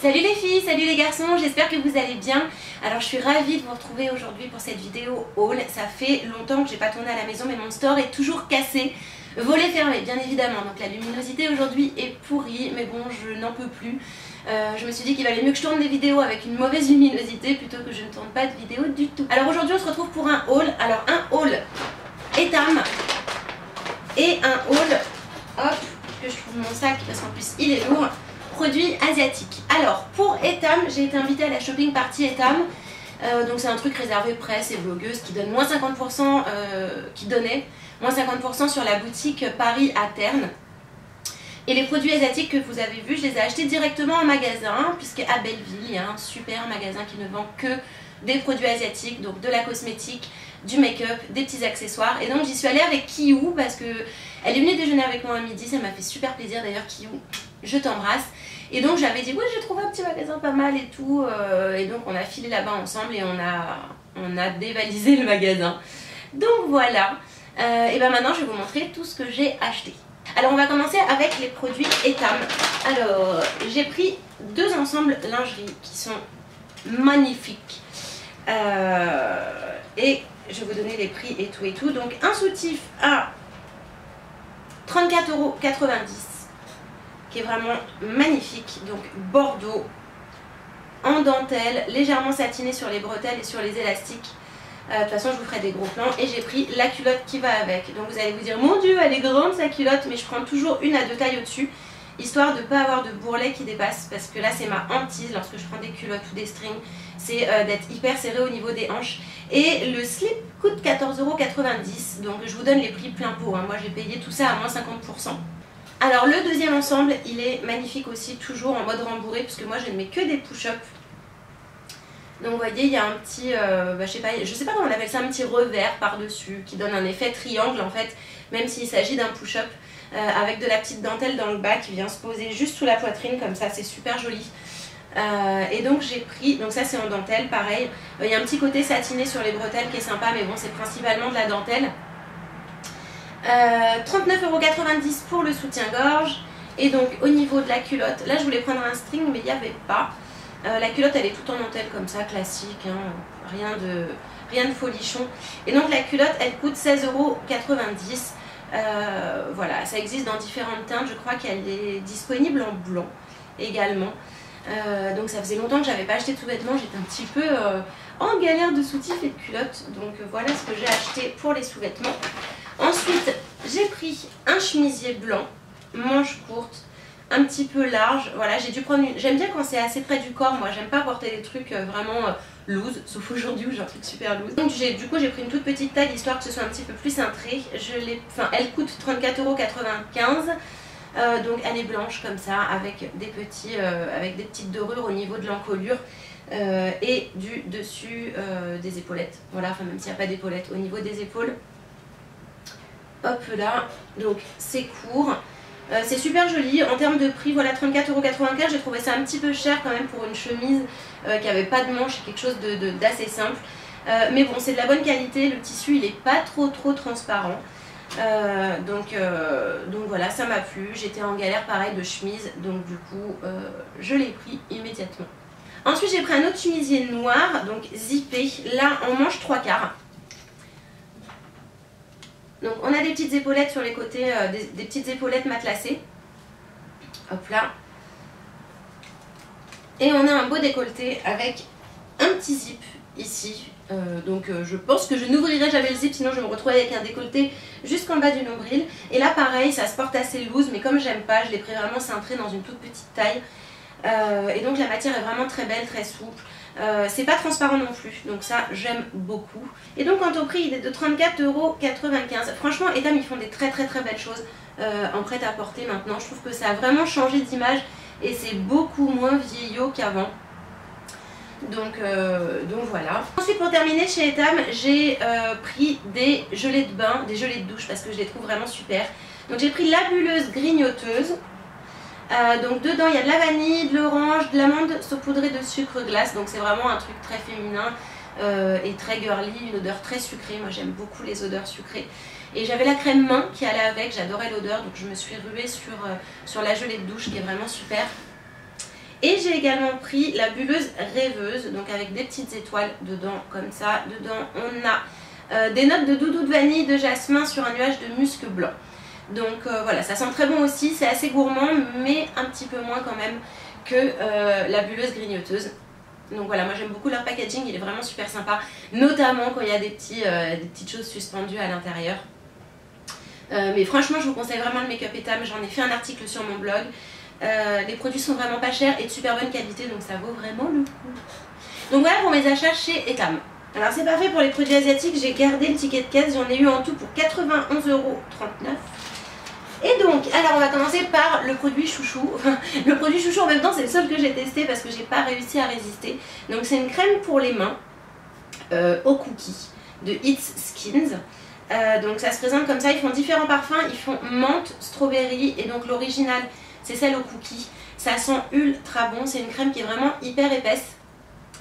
Salut les filles, salut les garçons, j'espère que vous allez bien. Alors je suis ravie de vous retrouver aujourd'hui pour cette vidéo haul. Ça fait longtemps que j'ai pas tourné à la maison mais mon store est toujours cassé. Volet fermé bien évidemment, donc la luminosité aujourd'hui est pourrie mais bon je n'en peux plus. Je me suis dit qu'il valait mieux que je tourne des vidéos avec une mauvaise luminosité plutôt que je ne tourne pas de vidéo du tout. Alors aujourd'hui on se retrouve pour un haul. Alors un haul Etam et un haul, hop, que je trouve mon sac parce qu'en plus il est lourd, produits asiatiques. Alors pour Etam, j'ai été invitée à la shopping party Etam. Donc c'est un truc réservé presse et blogueuses qui donne moins 50%, qui donnait moins 50% sur la boutique Paris à Terne. Et les produits asiatiques que vous avez vus, je les ai achetés directement en magasin, puisqu'à Belleville, il y a un super magasin qui ne vend que des produits asiatiques, donc de la cosmétique, du make-up, des petits accessoires. Et donc j'y suis allée avec Kiyu parce que elle est venue déjeuner avec moi à midi, ça m'a fait super plaisir d'ailleurs. Kiyu, je t'embrasse. Et donc j'avais dit ouais, j'ai trouvé un petit magasin pas mal et tout, et donc on a filé là-bas ensemble et on a dévalisé le magasin. Donc voilà, et ben maintenant je vais vous montrer tout ce que j'ai acheté. Alors on va commencer avec les produits Etam. Alors j'ai pris deux ensembles lingerie qui sont magnifiques, et je vais vous donner les prix et tout et tout. Donc un soutif à 34,90 € qui est vraiment magnifique, donc bordeaux en dentelle, légèrement satiné sur les bretelles et sur les élastiques. De toute façon je vous ferai des gros plans. Et j'ai pris la culotte qui va avec. Donc vous allez vous dire mon dieu elle est grande sa culotte, mais je prends toujours une à deux tailles au dessus, histoire de ne pas avoir de bourrelet qui dépasse, parce que là c'est ma hantise lorsque je prends des culottes ou des strings, c'est d'être hyper serré au niveau des hanches. Et le slip coûte 14,90 €, donc je vous donne les prix plein pot, hein. Moi j'ai payé tout ça à moins 50%. Alors le deuxième ensemble, il est magnifique aussi, toujours en mode rembourré, puisque moi je ne mets que des push-up. Donc vous voyez, il y a un petit, je sais pas comment on appelle ça, un petit revers par-dessus, qui donne un effet triangle en fait, même s'il s'agit d'un push-up, avec de la petite dentelle dans le bas qui vient se poser juste sous la poitrine, comme ça, c'est super joli. Et donc j'ai pris, donc ça c'est en dentelle, pareil, il y a un petit côté satiné sur les bretelles qui est sympa, mais bon c'est principalement de la dentelle. 39,90 € pour le soutien-gorge. Et donc au niveau de la culotte, là je voulais prendre un string mais il n'y avait pas. La culotte elle est toute en dentelle comme ça, classique, hein, rien de folichon. Et donc la culotte elle coûte 16,90 €. Voilà, ça existe dans différentes teintes, je crois qu'elle est disponible en blanc également. Donc ça faisait longtemps que j'avais pas acheté de sous-vêtements, j'étais un petit peu en galère de soutifs et de culottes. Donc voilà ce que j'ai acheté pour les sous-vêtements. Ensuite, j'ai pris un chemisier blanc, manche courte, un petit peu large. Voilà, j'ai dû prendre une... J'aime bien quand c'est assez près du corps, moi j'aime pas porter des trucs vraiment loose, sauf aujourd'hui où j'ai un truc super loose. Donc du coup j'ai pris une toute petite taille histoire que ce soit un petit peu plus cintré. Elle coûte 34,95 €. Donc elle est blanche comme ça, avec des petites dorures au niveau de l'encolure. Et du dessus des épaulettes. Voilà, enfin même s'il n'y a pas d'épaulettes, au niveau des épaules. Hop là, donc c'est court, c'est super joli. En termes de prix, voilà, 34,95 €. J'ai trouvé ça un petit peu cher quand même pour une chemise qui n'avait pas de manche, quelque chose d'assez simple. Mais bon, c'est de la bonne qualité, le tissu il n'est pas trop transparent. Donc voilà, ça m'a plu. J'étais en galère pareil de chemise, donc du coup je l'ai pris immédiatement. Ensuite j'ai pris un autre chemisier noir, donc zippé, là en manche 3/4. Donc on a des petites épaulettes sur les côtés, des petites épaulettes matelassées. Hop là. Et on a un beau décolleté avec un petit zip ici. Je pense que je n'ouvrirai jamais le zip, sinon je vais me retrouver avec un décolleté jusqu'en bas du nombril. Et là pareil, ça se porte assez loose, mais comme j'aime pas, je l'ai pris vraiment cintré dans une toute petite taille. Et donc la matière est vraiment très belle, très souple. C'est pas transparent non plus, donc ça j'aime beaucoup. Et donc quant au prix, il est de 34,95 €. Franchement Etam ils font des très belles choses en prêt-à-porter maintenant. Je trouve que ça a vraiment changé d'image et c'est beaucoup moins vieillot qu'avant. Donc voilà. Ensuite pour terminer chez Etam, j'ai pris des gelées de bain, des gelées de douche parce que je les trouve vraiment super. Donc j'ai pris la bulleuse grignoteuse. Donc dedans il y a de la vanille, de l'orange, de l'amande saupoudrée de sucre glace. Donc c'est vraiment un truc très féminin et très girly, une odeur très sucrée. Moi j'aime beaucoup les odeurs sucrées. Et j'avais la crème main qui allait avec, j'adorais l'odeur. Donc je me suis ruée sur la gelée de douche qui est vraiment super. Et j'ai également pris la bulleuse rêveuse, donc avec des petites étoiles dedans, comme ça. Dedans, on a des notes de doudou de vanille, de jasmin sur un nuage de musc blanc. Donc voilà, ça sent très bon aussi, c'est assez gourmand, mais un petit peu moins quand même que la bulleuse grignoteuse. Donc voilà, moi j'aime beaucoup leur packaging, il est vraiment super sympa, notamment quand il y a des petites choses suspendues à l'intérieur. Mais franchement, je vous conseille vraiment le Make-up Etam, j'en ai fait un article sur mon blog. Les produits sont vraiment pas chers et de super bonne qualité, donc ça vaut vraiment le coup. Donc voilà pour mes achats chez Etam. Alors c'est parfait pour les produits asiatiques, j'ai gardé le ticket de caisse, j'en ai eu en tout pour 91,39 €. Et donc, alors on va commencer par le produit chouchou. Le produit chouchou en même temps c'est le seul que j'ai testé parce que j'ai pas réussi à résister. Donc c'est une crème pour les mains au cookie de It's Skins. Donc ça se présente comme ça, ils font différents parfums, ils font menthe, strawberry et donc l'original c'est celle au cookie. Ça sent ultra bon, c'est une crème qui est vraiment hyper épaisse.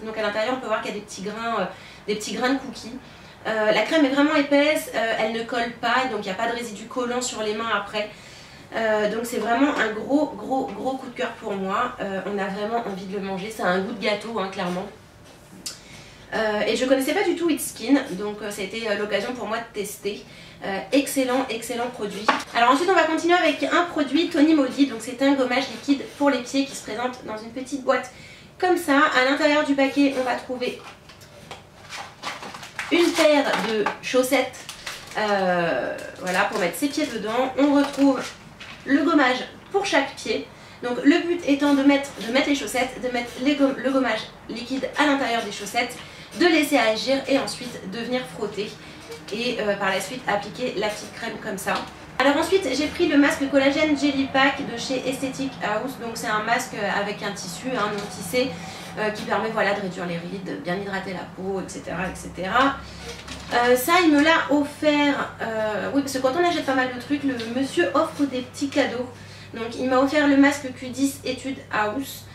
Donc à l'intérieur on peut voir qu'il y a des petits grains de cookies. La crème est vraiment épaisse, elle ne colle pas, donc il n'y a pas de résidus collants sur les mains après. Donc c'est vraiment un gros coup de cœur pour moi. On a vraiment envie de le manger, ça a un goût de gâteau hein, clairement. Et je connaissais pas du tout It's Skin, donc ça a été l'occasion pour moi de tester. Excellent produit. Alors ensuite on va continuer avec un produit Tony Moly, donc c'est un gommage liquide pour les pieds qui se présente dans une petite boîte comme ça. À l'intérieur du paquet on va trouver une paire de chaussettes, voilà, pour mettre ses pieds dedans. On retrouve le gommage pour chaque pied. Donc le but étant de mettre les chaussettes, de mettre le gommage liquide à l'intérieur des chaussettes, de laisser agir et ensuite de venir frotter et par la suite appliquer la petite crème comme ça. Alors ensuite j'ai pris le masque collagène Jelly Pack de chez Aesthetic House. Donc c'est un masque avec un tissu non tissé qui permet voilà, de réduire les rides, de bien hydrater la peau, etc. etc. Ça il me l'a offert, oui parce que quand on achète pas mal de trucs, le monsieur offre des petits cadeaux. Donc il m'a offert le masque Q10 Etude House,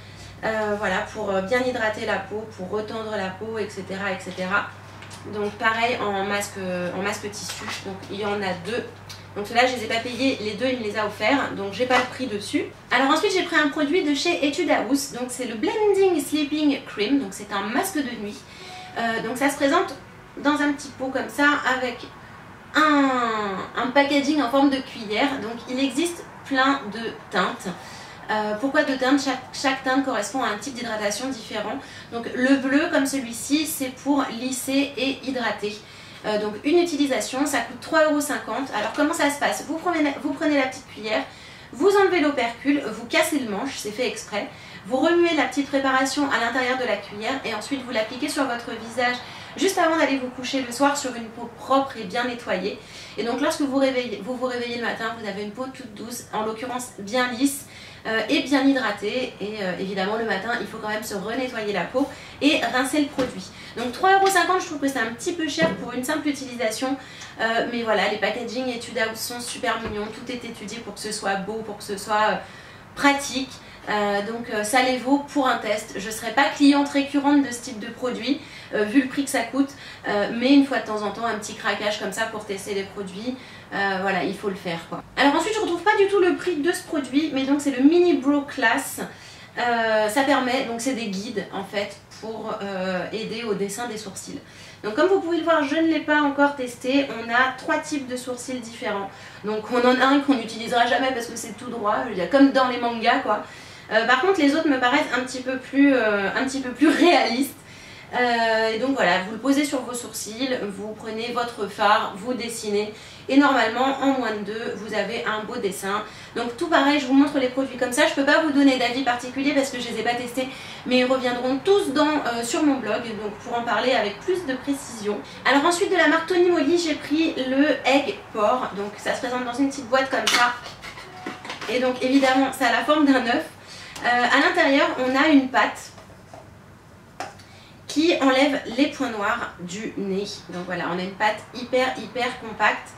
voilà, pour bien hydrater la peau, pour retendre la peau, etc. etc. Donc pareil en masque tissu, donc il y en a deux. Donc ceux-là je les ai pas payés, les deux il me les a offerts, donc j'ai pas le prix dessus. Alors ensuite j'ai pris un produit de chez Etude House, donc c'est le Blending Sleeping Cream, donc c'est un masque de nuit. Donc ça se présente dans un petit pot comme ça avec un packaging en forme de cuillère. Donc il existe plein de teintes. Pourquoi de teintes? Chaque teinte correspond à un type d'hydratation différent. Donc le bleu comme celui-ci c'est pour lisser et hydrater. Donc une utilisation, ça coûte 3,50 €. Alors comment ça se passe? Vous prenez la petite cuillère, vous enlevez l'opercule, vous cassez le manche, c'est fait exprès. Vous remuez la petite préparation à l'intérieur de la cuillère et ensuite vous l'appliquez sur votre visage juste avant d'aller vous coucher le soir sur une peau propre et bien nettoyée. Et donc lorsque vous vous réveillez le matin, vous avez une peau toute douce, en l'occurrence bien lisse et bien hydratée. Et évidemment le matin, il faut quand même se renettoyer la peau et rincer le produit. Donc 3,50 €, je trouve que c'est un petit peu cher pour une simple utilisation. Mais voilà, les packaging Etude House sont super mignons, tout est étudié pour que ce soit beau, pour que ce soit pratique. Donc ça les vaut pour un test. Je ne serai pas cliente récurrente de ce type de produit vu le prix que ça coûte, mais une fois de temps en temps un petit craquage comme ça pour tester des produits, voilà, il faut le faire quoi. Alors ensuite je ne retrouve pas du tout le prix de ce produit, mais donc c'est le Mini Brow Class. Ça permet, donc c'est des guides en fait pour aider au dessin des sourcils. Donc comme vous pouvez le voir, je ne l'ai pas encore testé. On a 3 types de sourcils différents. Donc on en a un qu'on n'utilisera jamais parce que c'est tout droit, je veux dire, comme dans les mangas quoi. Par contre les autres me paraissent un petit peu plus réalistes. Et donc voilà, vous le posez sur vos sourcils, vous prenez votre fard, vous dessinez et normalement en moins de 2 vous avez un beau dessin. Donc tout pareil, je vous montre les produits comme ça. Je peux pas vous donner d'avis particulier parce que je les ai pas testés, mais ils reviendront tous sur mon blog donc pour en parler avec plus de précision. Alors ensuite de la marque Tony Moly, j'ai pris le Egg Pore. Donc ça se présente dans une petite boîte comme ça et donc évidemment ça a la forme d'un œuf. À l'intérieur on a une pâte qui enlève les points noirs du nez. Donc voilà, on a une pâte hyper compacte.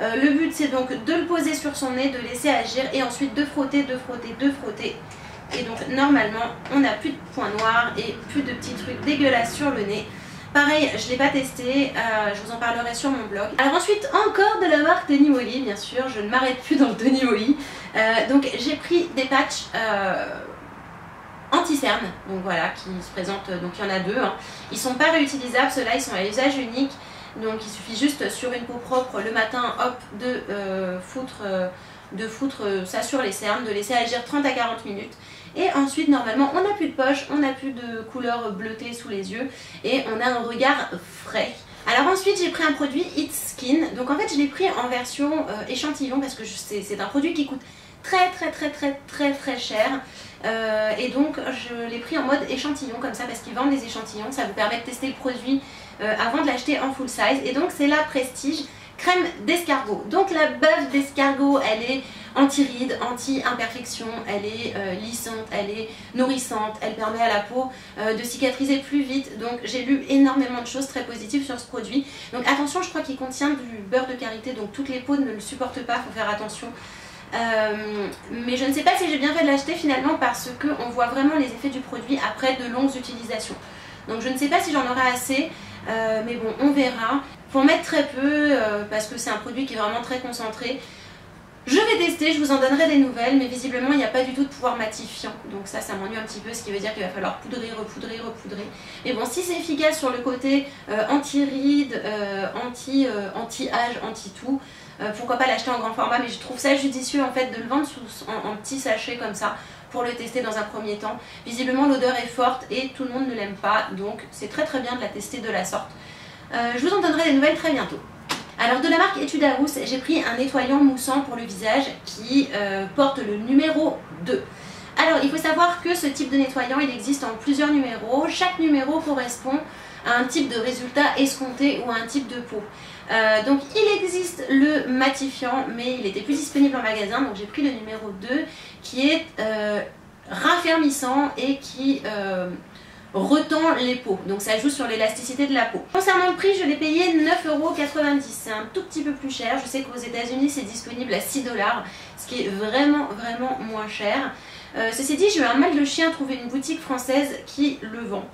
Le but c'est donc de le poser sur son nez, de laisser agir et ensuite de frotter, de frotter, de frotter. Et donc normalement on n'a plus de points noirs et plus de petits trucs dégueulasses sur le nez. Pareil, je ne l'ai pas testé, je vous en parlerai sur mon blog. Alors ensuite, encore de la marque Tony Moly, bien sûr, je ne m'arrête plus dans le Tony Moly. Donc j'ai pris des patchs anti-cerne, donc voilà, qui se présentent, donc il y en a deux, hein. Ils sont pas réutilisables, ceux-là ils sont à usage unique, donc il suffit juste sur une peau propre le matin, hop, de foutre ça sur les cernes, de laisser agir 30 à 40 minutes. Et ensuite, normalement, on n'a plus de poche, on n'a plus de couleur bleutée sous les yeux et on a un regard frais. Alors ensuite, j'ai pris un produit It's Skin. Donc en fait, je l'ai pris en version échantillon parce que c'est un produit qui coûte très cher. Et donc, je l'ai pris en mode échantillon comme ça parce qu'ils vendent des échantillons. Ça vous permet de tester le produit avant de l'acheter en full size. Et donc, c'est la Prestige crème d'escargot. Donc la bave d'escargot, elle est anti-rides, anti-imperfection, elle est lissante, elle est nourrissante, elle permet à la peau de cicatriser plus vite. Donc j'ai lu énormément de choses très positives sur ce produit. Donc attention, je crois qu'il contient du beurre de karité, donc toutes les peaux ne le supportent pas, il faut faire attention. Mais je ne sais pas si j'ai bien fait de l'acheter finalement parce qu'on voit vraiment les effets du produit après de longues utilisations. Donc je ne sais pas si j'en aurai assez, mais bon, on verra. Faut en mettre très peu parce que c'est un produit qui est vraiment très concentré. Je vais tester, je vous en donnerai des nouvelles, mais visiblement il n'y a pas du tout de pouvoir matifiant. Donc ça m'ennuie un petit peu, ce qui veut dire qu'il va falloir poudrer, repoudrer. Mais bon, si c'est efficace sur le côté anti-rides, anti-âge, anti-tout, pourquoi pas l'acheter en grand format, mais je trouve ça judicieux en fait de le vendre en petits sachets comme ça pour le tester dans un premier temps. Visiblement l'odeur est forte et tout le monde ne l'aime pas, donc c'est très bien de la tester de la sorte. Je vous en donnerai des nouvelles très bientôt. Alors de la marque Etude House, j'ai pris un nettoyant moussant pour le visage qui porte le numéro 2. Alors il faut savoir que ce type de nettoyant il existe en plusieurs numéros. Chaque numéro correspond à un type de résultat escompté ou à un type de peau. Donc il existe le matifiant mais il était plus disponible en magasin, donc j'ai pris le numéro 2 qui est raffermissant et qui retend les peaux, donc ça joue sur l'élasticité de la peau. Concernant le prix, je l'ai payé 9,90 €, c'est un tout petit peu plus cher. Je sais qu'aux États-Unis c'est disponible à 6 $, ce qui est vraiment moins cher. Ceci dit, j'ai eu un mal de chien à trouver une boutique française qui le vend.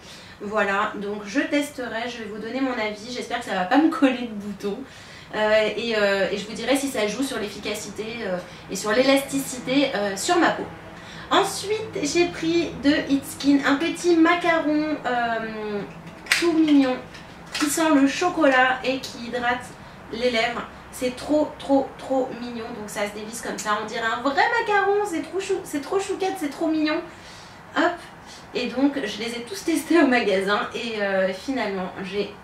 Voilà, donc je testerai, je vais vous donner mon avis, j'espère que ça va pas me coller de boutons. Et je vous dirai si ça joue sur l'efficacité et sur l'élasticité sur ma peau. Ensuite, j'ai pris de It's Skin un petit macaron tout mignon qui sent le chocolat et qui hydrate les lèvres. C'est trop mignon, donc ça se dévisse comme ça. On dirait un vrai macaron, c'est trop chouquette, c'est trop mignon. Hop, et donc je les ai tous testés au magasin et finalement j'ai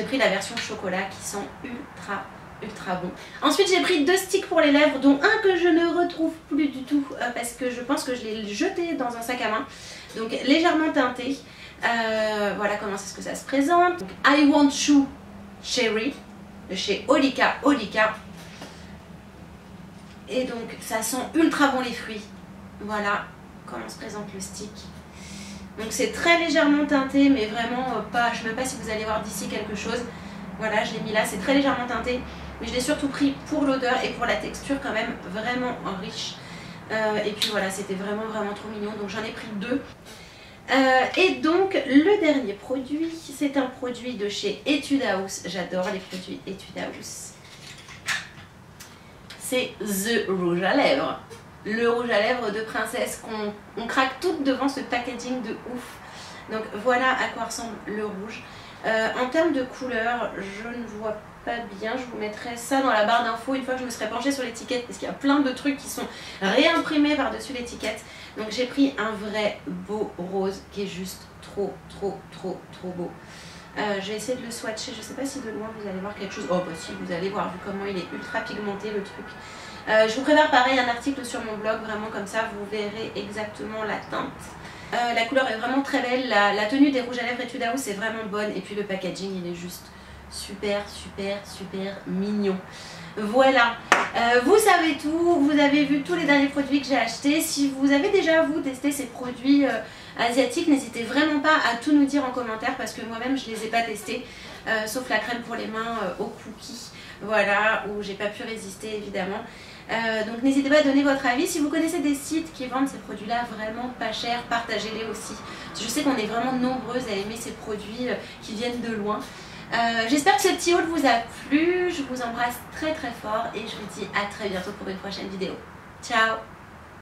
pris la version chocolat qui sent ultra bon. Ensuite j'ai pris 2 sticks pour les lèvres, dont un que je ne retrouve plus du tout parce que je pense que je l'ai jeté dans un sac à main, donc légèrement teinté. Voilà comment c'est ce que ça se présente. Donc, I Want You Cherry de chez Olika. Et donc ça sent ultra bon les fruits. Voilà comment se présente le stick. Donc c'est très légèrement teinté mais vraiment pas, je ne sais même pas si vous allez voir d'ici quelque chose. Voilà, je l'ai mis là, c'est très légèrement teinté, mais je l'ai surtout pris pour l'odeur et pour la texture quand même vraiment riche. Et puis voilà, c'était vraiment trop mignon, donc j'en ai pris 2. Et donc le dernier produit, c'est un produit de chez Etude House. J'adore les produits Etude House. C'est The Rouge à Lèvres. Le rouge à lèvres de princesse qu'on craque toutes devant ce packaging de ouf. Donc voilà à quoi ressemble le rouge. En termes de couleur, je ne vois pas bien, je vous mettrai ça dans la barre d'infos une fois que je me serai penchée sur l'étiquette parce qu'il y a plein de trucs qui sont réimprimés par-dessus l'étiquette. Donc j'ai pris un vrai beau rose qui est juste trop beau. Je vais essayer de le swatcher, je sais pas si de loin vous allez voir quelque chose. Oh bah si, vous allez voir vu comment il est ultra pigmenté le truc. Je vous prépare pareil un article sur mon blog, vraiment comme ça vous verrez exactement la teinte. La couleur est vraiment très belle, la tenue des rouges à lèvres Etude House est vraiment bonne et puis le packaging il est juste super mignon. Voilà, vous savez tout, vous avez vu tous les derniers produits que j'ai achetés. Si vous avez déjà vous testé ces produits asiatiques, n'hésitez vraiment pas à tout nous dire en commentaire parce que moi-même je les ai pas testés, sauf la crème pour les mains aux cookies, voilà, où j'ai pas pu résister évidemment. Donc n'hésitez pas à donner votre avis. Si vous connaissez des sites qui vendent ces produits là vraiment pas chers, partagez-les aussi. Je sais qu'on est vraiment nombreuses à aimer ces produits qui viennent de loin. J'espère que ce petit haul vous a plu. Je vous embrasse très fort et je vous dis à très bientôt pour une prochaine vidéo. Ciao!